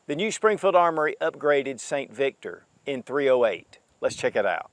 The new Springfield Armory upgraded St. Victor in 308. Let's check it out.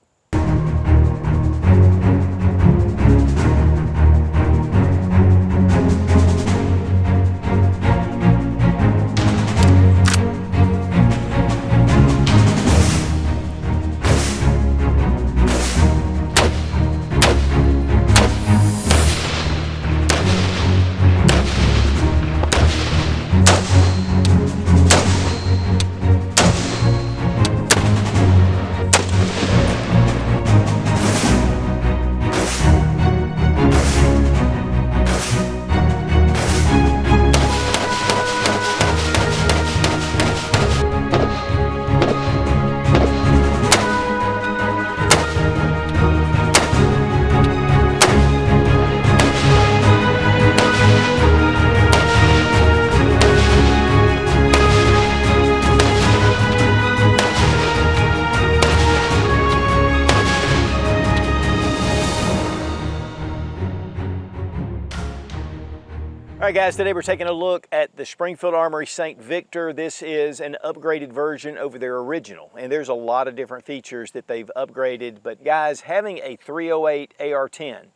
All right guys, today we're taking a look at the Springfield Armory St. Victor. This is an upgraded version over their original, and there's a lot of different features that they've upgraded. But guys, having a 308 AR-10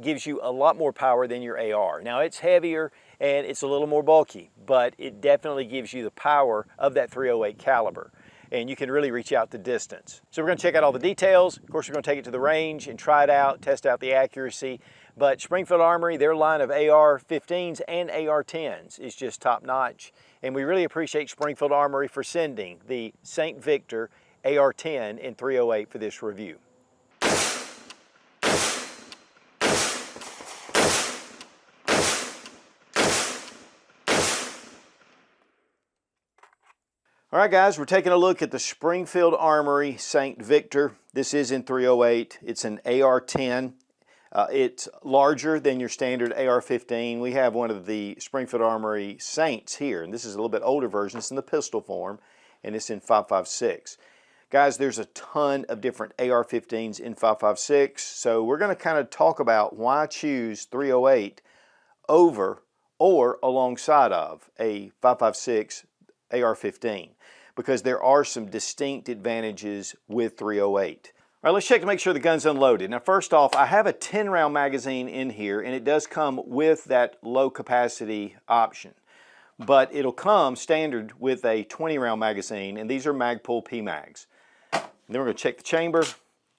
gives you a lot more power than your AR. Now it's heavier and it's a little more bulky, but it definitely gives you the power of that 308 caliber. And you can really reach out the distance. So we're going to check out all the details. Of course, we're going to take it to the range and try it out, test out the accuracy. But Springfield Armory, their line of AR-15s and AR-10s is just top notch. And we really appreciate Springfield Armory for sending the St. Victor AR-10 in 308 for this review. All right guys, we're taking a look at the Springfield Armory St. Victor. This is in 308. It's an AR-10. It's larger than your standard AR-15. We have one of the Springfield Armory Saints here, and this is a little bit older version. It's in the pistol form, and it's in 5.56. Guys, there's a ton of different AR-15s in 5.56, so we're going to kind of talk about why choose 308 over or alongside of a 5.56 AR-15, because there are some distinct advantages with 308. All right, let's check to make sure the gun's unloaded. Now, first off, I have a 10-round magazine in here, and it does come with that low-capacity option. But it'll come standard with a 20-round magazine, and these are Magpul PMags. And then we're going to check the chamber,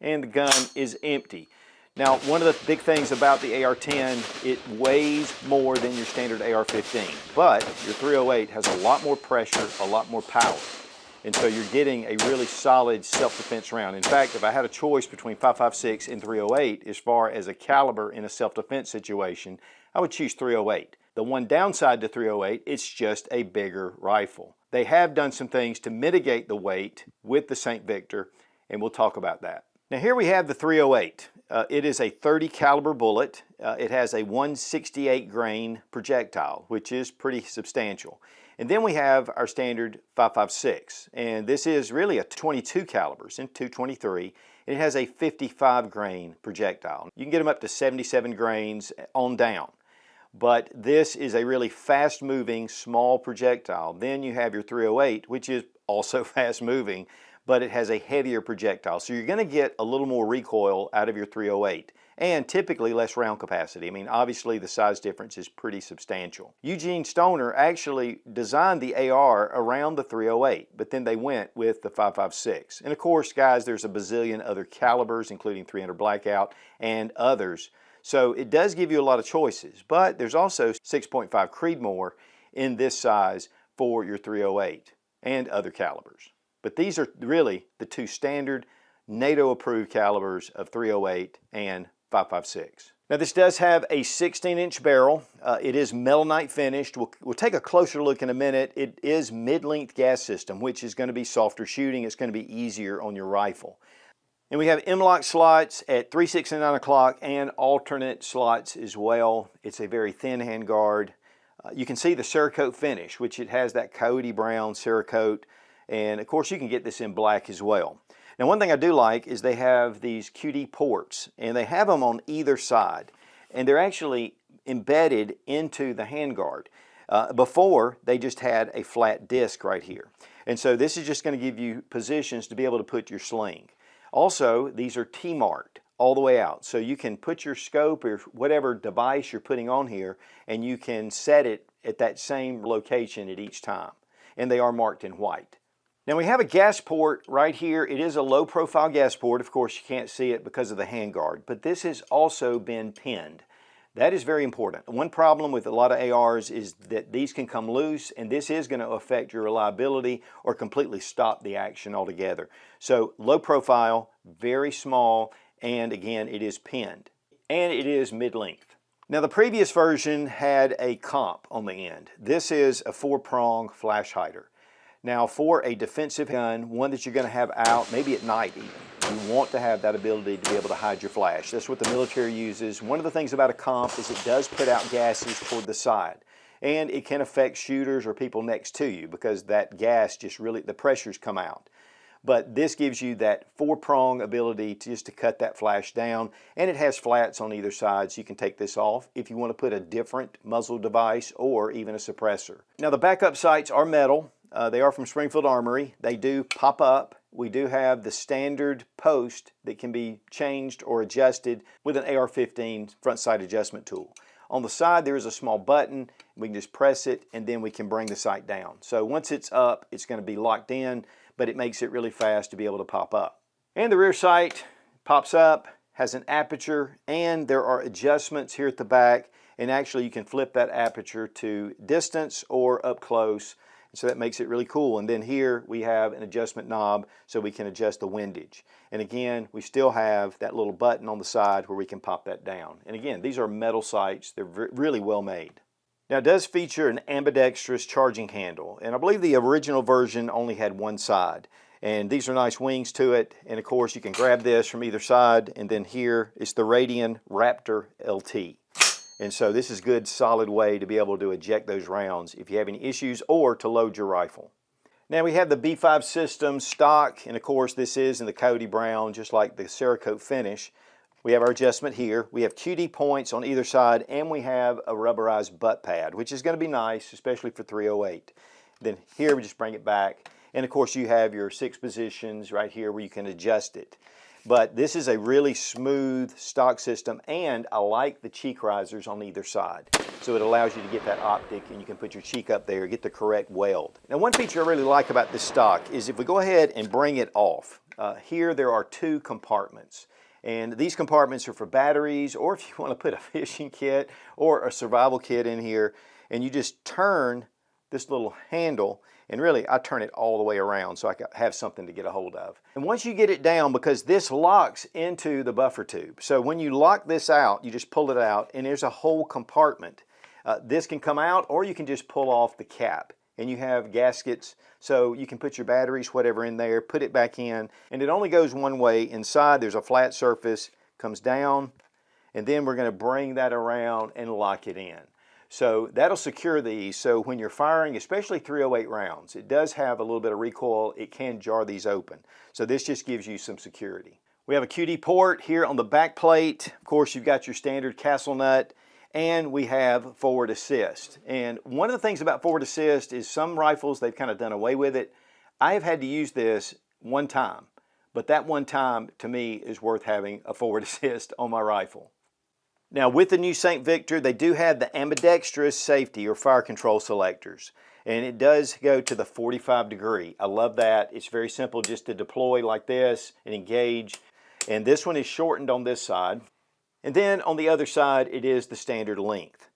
and the gun is empty. Now, one of the big things about the AR-10, it weighs more than your standard AR-15. But your 308 has a lot more pressure, a lot more power. And so you're getting a really solid self-defense round. In fact, if I had a choice between 5.56 and 308 as far as a caliber in a self-defense situation, I would choose 308. The one downside to 308, it's just a bigger rifle. They have done some things to mitigate the weight with the St. Victor, and we'll talk about that. Now here we have the 308. It is a 30 caliber bullet. It has a 168 grain projectile, which is pretty substantial. And then we have our standard 5.56, and this is really a 22 calibers in 223. And it has a 55 grain projectile. You can get them up to 77 grains on down, but this is a really fast moving small projectile. Then you have your 308, which is also fast moving, but it has a heavier projectile. So you're going to get a little more recoil out of your 308. And typically less round capacity. I mean, obviously the size difference is pretty substantial. Eugene Stoner actually designed the AR around the 308, but then they went with the 5.56. And of course, guys, there's a bazillion other calibers, including 300 Blackout and others. So it does give you a lot of choices, but there's also 6.5 Creedmoor in this size for your 308 and other calibers. But these are really the two standard NATO-approved calibers of 308 and 5.56. Now this does have a 16-inch barrel. It is metalnite finished. We'll take a closer look in a minute. It is mid-length gas system, which is going to be softer shooting. It's going to be easier on your rifle. And we have M-LOK slots at 3, 6, and 9 o'clock and alternate slots as well. It's a very thin handguard. You can see the Cerakote finish, which it has that coyote brown Cerakote. And of course you can get this in black as well. Now one thing I do like is they have these QD ports, and they have them on either side, and they're actually embedded into the handguard. Before, they just had a flat disc right here. And so this is just going to give you positions to be able to put your sling. Also, these are T-marked all the way out. So you can put your scope or whatever device you're putting on here, and you can set it at that same location at each time. And they are marked in white. Now we have a gas port right here. It is a low profile gas port. Of course, you can't see it because of the handguard, but this has also been pinned. That is very important. One problem with a lot of ARs is that these can come loose, and this is going to affect your reliability or completely stop the action altogether. So low profile, very small, and again, it is pinned. And it is mid-length. Now the previous version had a comp on the end. This is a 4-prong flash hider. Now for a defensive gun, one that you're going to have out, maybe at night even, you want to have that ability to be able to hide your flash. That's what the military uses. One of the things about a comp is it does put out gases toward the side. And it can affect shooters or people next to you because that gas just really, the pressures come out. But this gives you that 4-prong ability just to cut that flash down. And it has flats on either side, so you can take this off if you want to put a different muzzle device or even a suppressor. Now the backup sights are metal. They are from Springfield Armory. They do pop up. We do have the standard post that can be changed or adjusted with an AR-15 front sight adjustment tool. On the side there is a small button. We can just press it and then we can bring the sight down. So once it's up, it's going to be locked in, but it makes it really fast to be able to pop up. And the rear sight pops up, has an aperture, and there are adjustments here at the back, and actually you can flip that aperture to distance or up close. So that makes it really cool. And then here we have an adjustment knob so we can adjust the windage. And again, we still have that little button on the side where we can pop that down. And again, these are metal sights. They're really well made. Now it does feature an ambidextrous charging handle. And I believe the original version only had one side. And these are nice wings to it. And of course you can grab this from either side. And then here is the Radian Raptor LT. And so this is a good solid way to be able to eject those rounds if you have any issues or to load your rifle. Now we have the B5 system stock, and of course this is in the Cody Brown, just like the Cerakote finish. We have our adjustment here. We have QD points on either side, and we have a rubberized butt pad, which is going to be nice, especially for 308. Then here we just bring it back, and of course you have your 6 positions right here where you can adjust it. But this is a really smooth stock system, and I like the cheek risers on either side. So it allows you to get that optic, and you can put your cheek up there, get the correct weld. Now one feature I really like about this stock is if we go ahead and bring it off, here there are 2 compartments. And these compartments are for batteries, or if you want to put a fishing kit or a survival kit in here, and you just turn this little handle, and really I turn it all the way around so I can have something to get a hold of. And once you get it down, because this locks into the buffer tube, so when you lock this out, you just pull it out and there's a whole compartment. This can come out, or you can just pull off the cap, and you have gaskets so you can put your batteries, whatever, in there, put it back in, and it only goes one way. Inside there's a flat surface, comes down, and then we're going to bring that around and lock it in. So that'll secure these, so when you're firing, especially 308 rounds, it does have a little bit of recoil. It can jar these open. So this just gives you some security. We have a QD port here on the back plate. Of course, you've got your standard castle nut, and we have forward assist. And one of the things about forward assist is some rifles, they've kind of done away with it. I have had to use this one time, but that one time to me is worth having a forward assist on my rifle. Now with the new St. Victor, they do have the ambidextrous safety or fire control selectors, and it does go to the 45 degree. I love that. It's very simple just to deploy like this and engage. And this one is shortened on this side. And then on the other side, it is the standard length.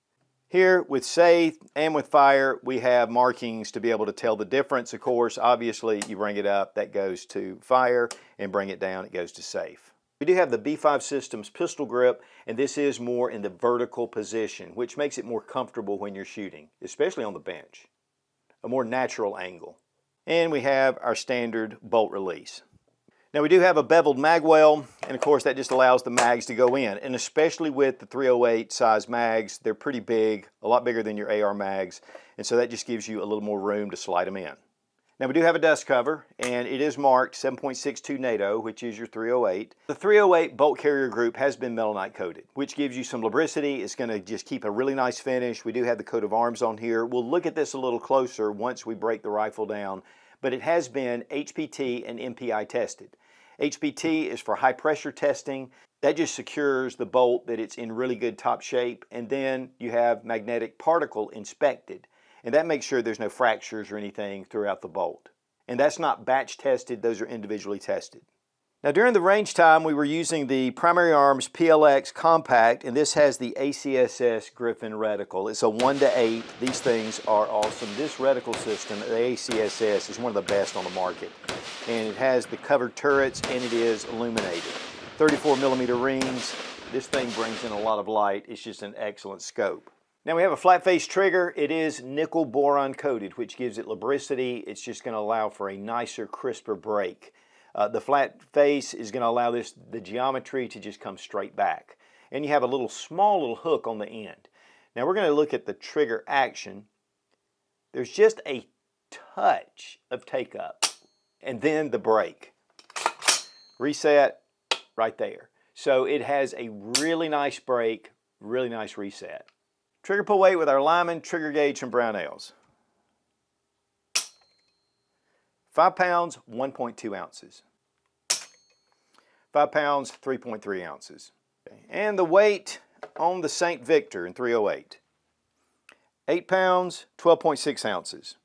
Here with safe and with fire, we have markings to be able to tell the difference. Of course, obviously you bring it up, that goes to fire, and bring it down, it goes to safe. We do have the B5 Systems pistol grip, and this is more in the vertical position, which makes it more comfortable when you're shooting, especially on the bench. A more natural angle. And we have our standard bolt release. Now we do have a beveled mag well, and of course that just allows the mags to go in, and especially with the 308 size mags, they're pretty big, a lot bigger than your AR mags, and so that just gives you a little more room to slide them in. Now we do have a dust cover, and it is marked 7.62 NATO, which is your 308. The 308 bolt carrier group has been melanite coated, which gives you some lubricity. It's going to just keep a really nice finish. We do have the coat of arms on here. We'll look at this a little closer once we break the rifle down, but it has been HPT and MPI tested. HPT is for high pressure testing. That just secures the bolt that it's in really good top shape, and then you have magnetic particle inspected. And that makes sure there's no fractures or anything throughout the bolt. And that's not batch tested, those are individually tested. Now during the range time, we were using the Primary Arms PLX Compact, and this has the ACSS Griffin reticle. It's a 1:8. These things are awesome. This reticle system, the ACSS, is one of the best on the market. And it has the covered turrets, and it is illuminated. 34mm rings. This thing brings in a lot of light. It's just an excellent scope. Now we have a flat face trigger. It is nickel boron coated, which gives it lubricity. It's just going to allow for a nicer, crisper break. The flat face is going to allow the geometry to just come straight back. And you have a small little hook on the end. Now we're going to look at the trigger action. There's just a touch of take up, and then the break. Reset right there. So it has a really nice break, really nice reset. Trigger pull weight with our Lyman trigger gauge from Brownells. 5 pounds, 1.2 ounces. 5 pounds, 3.3 ounces. Okay. And the weight on the St. Victor in 308. 8 pounds, 12.6 ounces.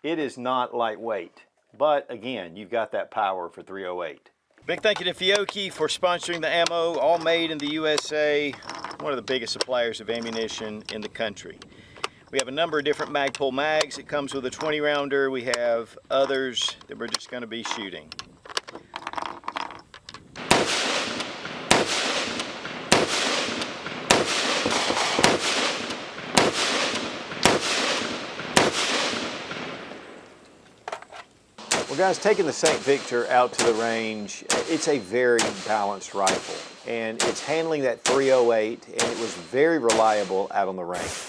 It is not lightweight, but again, you've got that power for 308. Big thank you to Fiocchi for sponsoring the ammo, all made in the USA, one of the biggest suppliers of ammunition in the country. We have a number of different Magpul mags. It comes with a 20 rounder. We have others that we're just going to be shooting. Well guys, taking the St. Victor out to the range, it's a very balanced rifle, and it's handling that 308, and it was very reliable out on the range.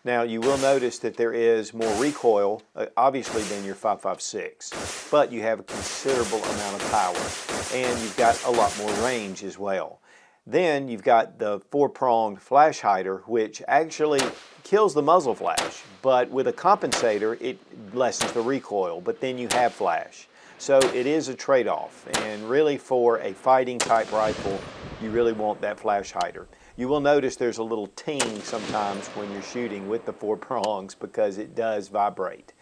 Now you will notice that there is more recoil, obviously, than your 5.56, but you have a considerable amount of power, and you've got a lot more range as well. Then you've got the 4-pronged flash hider, which actually kills the muzzle flash, but with a compensator it lessens the recoil, but then you have flash. So it is a trade-off, and really for a fighting type rifle you really want that flash hider. You will notice there's a little ting sometimes when you're shooting with the 4 prongs because it does vibrate.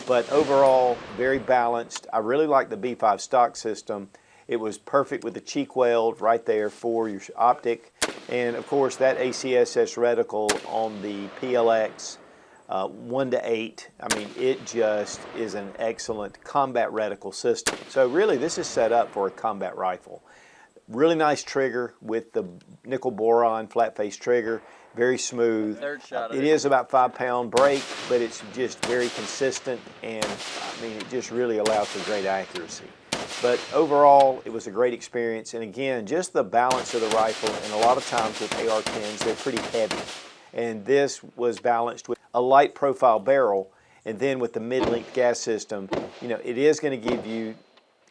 But overall, very balanced. I really like the B5 stock system. It was perfect with the cheek weld right there for your optic. And of course that ACSS reticle on the PLX 1:8, I mean, it just is an excellent combat reticle system. So really this is set up for a combat rifle. Really nice trigger with the nickel boron flat face trigger, very smooth. Third shot. It is about 5-pound break, but it's just very consistent, and I mean it just really allows for great accuracy. But overall, it was a great experience, and again, just the balance of the rifle, and a lot of times with AR-10s, they're pretty heavy. And this was balanced with a light profile barrel, and then with the mid-length gas system, you know, it is going to give you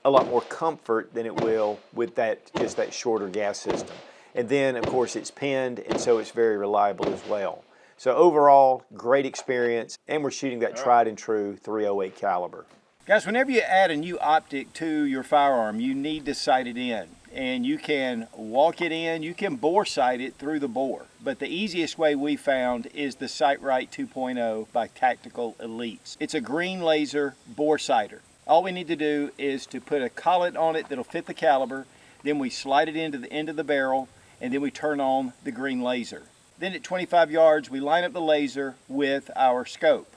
a lot more comfort than it will with just that shorter gas system. And then, of course, it's pinned, and so it's very reliable as well. So overall, great experience, and we're shooting that tried and true 308 caliber. Guys, whenever you add a new optic to your firearm, you need to sight it in. And you can walk it in, you can bore sight it through the bore. But the easiest way we found is the Sight Right 2.0 by Tactical Elites. It's a green laser bore sighter. All we need to do is to put a collet on it that'll fit the caliber, then we slide it into the end of the barrel, and then we turn on the green laser. Then at 25 yards, we line up the laser with our scope.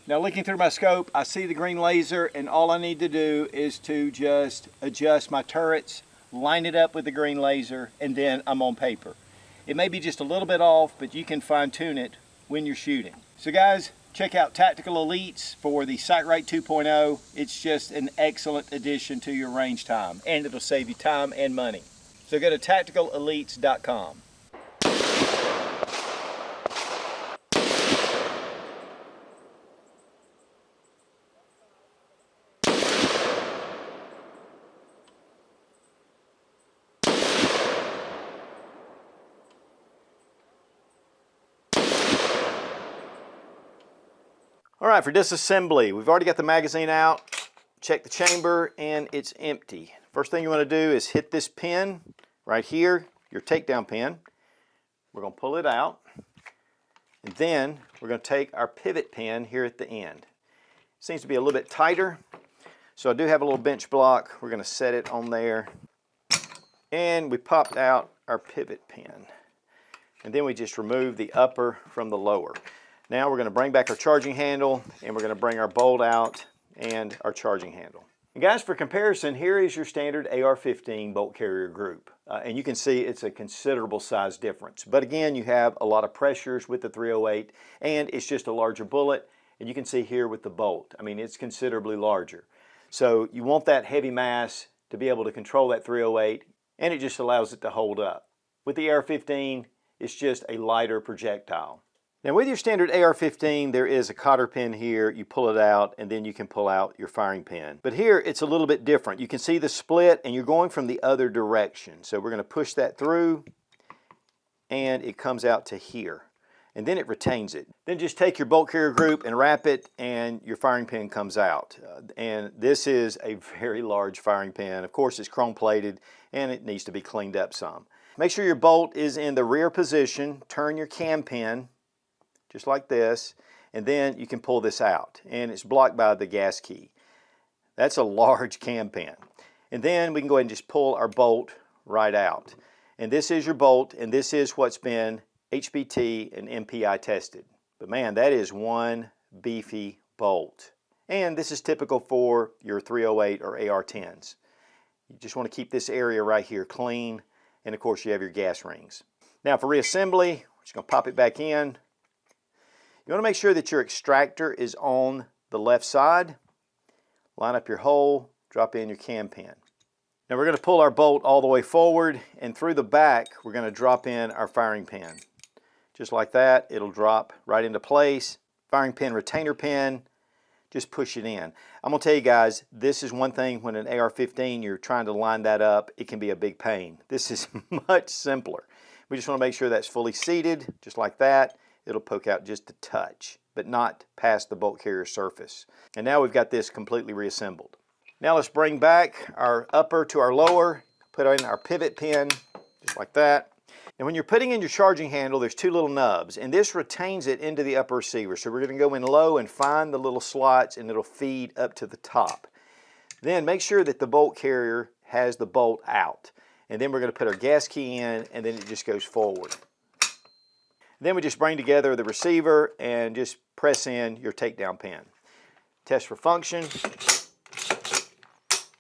Now looking through my scope, I see the green laser, and all I need to do is to just adjust my turrets, line it up with the green laser, and then I'm on paper. It may be just a little bit off, but you can fine tune it when you're shooting. So guys, check out Tactical Elites for the Sight Right 2.0. It's just an excellent addition to your range time, and it'll save you time and money. So go to tacticalelites.com. All right, for disassembly, we've already got the magazine out. Check the chamber and it's empty. First thing you want to do is hit this pin right here, your takedown pin. We're going to pull it out. And then we're going to take our pivot pin here at the end. It seems to be a little bit tighter. So I do have a little bench block. We're going to set it on there. And we popped out our pivot pin. And then we just remove the upper from the lower. Now we're going to bring back our charging handle and we're going to bring our bolt out and our charging handle. And guys, for comparison, here is your standard AR-15 bolt carrier group. And you can see it's a considerable size difference. But again, you have a lot of pressures with the 308 and it's just a larger bullet. And you can see here with the bolt, I mean, it's considerably larger. So you want that heavy mass to be able to control that 308 and it just allows it to hold up. With the AR-15, it's just a lighter projectile. Now with your standard AR-15, there is a cotter pin here. You pull it out and then you can pull out your firing pin. But here it's a little bit different. You can see the split and you're going from the other direction. So we're going to push that through and it comes out to here. And then it retains it. Then just take your bolt carrier group and wrap it and your firing pin comes out. And this is a very large firing pin. Of course it's chrome plated and it needs to be cleaned up some. Make sure your bolt is in the rear position. Turn your cam pin just like this, and then you can pull this out, and it's blocked by the gas key. That's a large cam pin. And then we can go ahead and just pull our bolt right out. And this is your bolt, and this is what's been HPT and MPI tested. But man, that is one beefy bolt. And this is typical for your 308 or AR-10s. You just want to keep this area right here clean, and of course you have your gas rings. Now for reassembly, we're just going to pop it back in. You want to make sure that your extractor is on the left side. Line up your hole, drop in your cam pin. Now we're going to pull our bolt all the way forward, and through the back we're going to drop in our firing pin. Just like that, it'll drop right into place. Firing pin, retainer pin, just push it in. I'm going to tell you guys, this is one thing when an AR-15 you're trying to line that up, it can be a big pain. This is much simpler. We just want to make sure that's fully seated, just like that. It'll poke out just a touch, but not past the bolt carrier surface. And now we've got this completely reassembled. Now let's bring back our upper to our lower, put in our pivot pin, just like that. And when you're putting in your charging handle, there's two little nubs, and this retains it into the upper receiver. So we're going to go in low and find the little slots, and it'll feed up to the top. Then make sure that the bolt carrier has the bolt out. And then we're going to put our gas key in, and then it just goes forward. Then we just bring together the receiver and just press in your takedown pin. Test for function,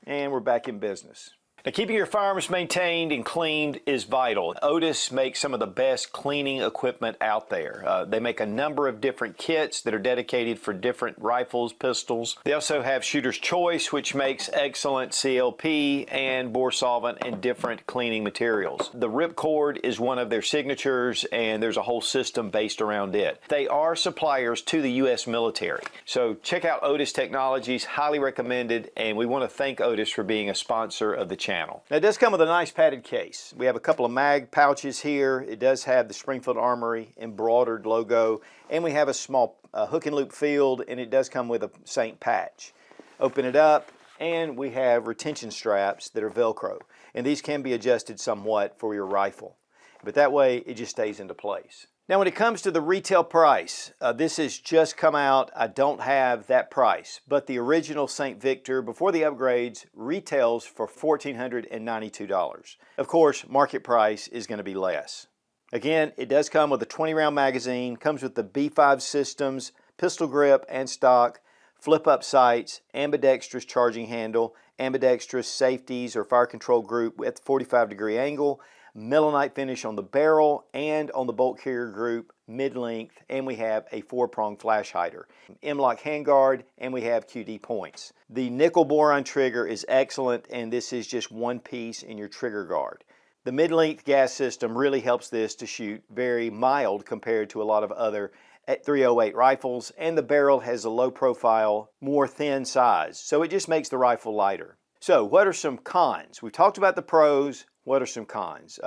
and we're back in business. Now, keeping your firearms maintained and cleaned is vital. Otis makes some of the best cleaning equipment out there. They make a number of different kits that are dedicated for different rifles, pistols. They also have Shooter's Choice, which makes excellent CLP and bore solvent and different cleaning materials. The Ripcord is one of their signatures, and there's a whole system based around it. They are suppliers to the U.S. military. So check out Otis Technologies, highly recommended, and we want to thank Otis for being a sponsor of the channel. Now it does come with a nice padded case. We have a couple of mag pouches here. It does have the Springfield Armory embroidered logo, and we have a small hook and loop field, and it does come with a Saint patch. Open it up, and we have retention straps that are Velcro, and these can be adjusted somewhat for your rifle, but that way it just stays into place. Now when it comes to the retail price, this has just come out. I don't have that price, but the original St. Victor before the upgrades retails for $1,492. Of course, market price is going to be less. Again, it does come with a 20-round magazine, comes with the B5 systems, pistol grip and stock, flip-up sights, ambidextrous charging handle, ambidextrous safeties or fire control group with 45-degree angle, melanite finish on the barrel and on the bolt carrier group mid-length, and we have a 4-prong flash hider, M-lock handguard, and we have QD points. The nickel boron trigger is excellent, and this is just one piece in your trigger guard. The mid-length gas system really helps this to shoot very mild compared to a lot of other 308 rifles, and the barrel has a low profile, more thin size, so it just makes the rifle lighter. So what are some cons? We've talked about the pros. What are some cons?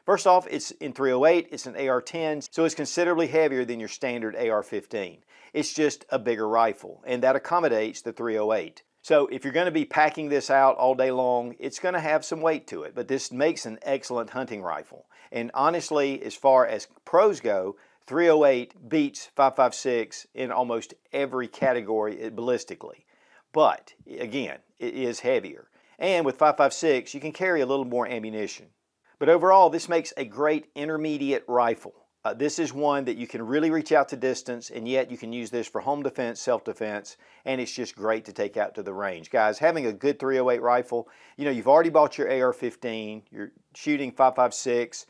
First off, it's in 308, it's an AR-10, so it's considerably heavier than your standard AR-15. It's just a bigger rifle, and that accommodates the 308. So if you're going to be packing this out all day long, it's going to have some weight to it, but this makes an excellent hunting rifle. And honestly, as far as pros go, 308 beats 5.56 in almost every category ballistically. But again, it is heavier. And with 5.56, you can carry a little more ammunition. But overall, this makes a great intermediate rifle. This is one that you can really reach out to distance, and yet you can use this for home defense, self-defense, and it's just great to take out to the range. Guys, having a good 308 rifle, you know, you've already bought your AR-15, you're shooting 5.56,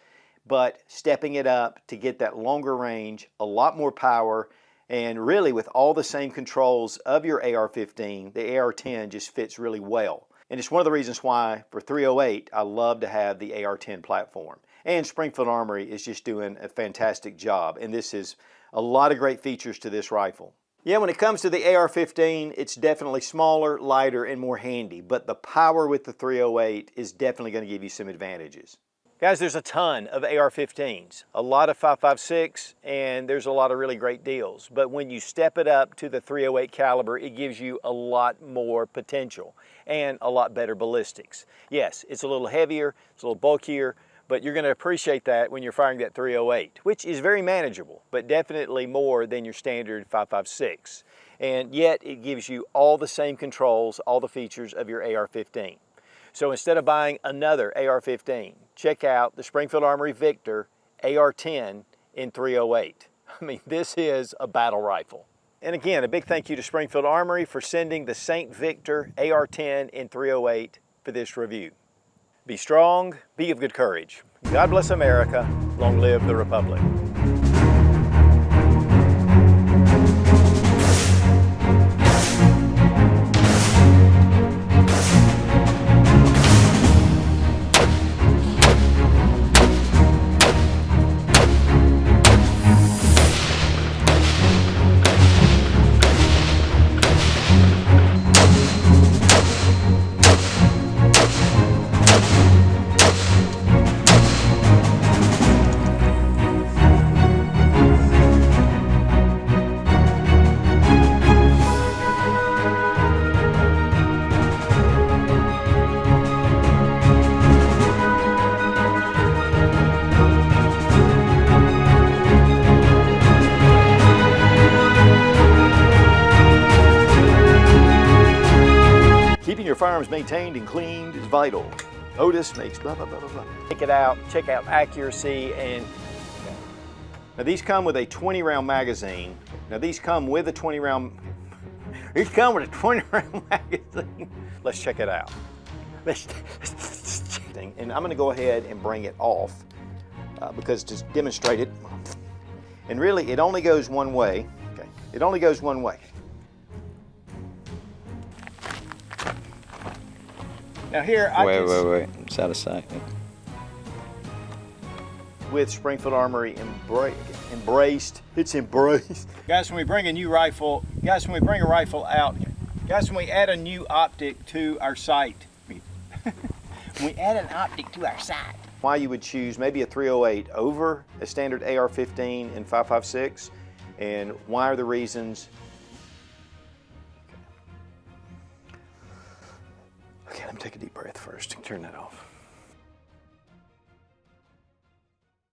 but stepping it up to get that longer range, a lot more power, and really with all the same controls of your AR-15, the AR-10 just fits really well. And it's one of the reasons why for 308, I love to have the AR-10 platform. And Springfield Armory is just doing a fantastic job. And this is a lot of great features to this rifle. Yeah, when it comes to the AR-15, it's definitely smaller, lighter, and more handy. But the power with the 308 is definitely going to give you some advantages. Guys, there's a ton of AR-15s, a lot of 5.56, and there's a lot of really great deals. But when you step it up to the 308 caliber, it gives you a lot more potential and a lot better ballistics. Yes, it's a little heavier, it's a little bulkier, but you're going to appreciate that when you're firing that 308, which is very manageable, but definitely more than your standard 5.56. And yet it gives you all the same controls, all the features of your AR-15. So instead of buying another AR-15, check out the Springfield Armory Victor AR-10 in 308. I mean, this is a battle rifle. And again, a big thank you to Springfield Armory for sending the St. Victor AR-10 in 308 for this review. Be strong, be of good courage. God bless America, long live the Republic. Keeping your firearms maintained and cleaned is vital. Otis makes blah, blah, blah, blah, blah. Check it out, check out accuracy, and now these come with a 20-round magazine. Now these come with a 20-round magazine. Let's check it out. And I'm gonna go ahead and bring it off because to demonstrate it, and really it only goes one way, okay? It only goes one way. Now here, wait, it's out of sight. With Springfield Armory embraced. Guys, when we bring a new rifle, guys, when we bring a rifle out, guys, when we add a new optic to our sight, when we add an optic to our sight, why you would choose maybe a 308 over a standard AR-15 and 5.56, and why are the reasons? Okay, let me take a deep breath first and turn that off.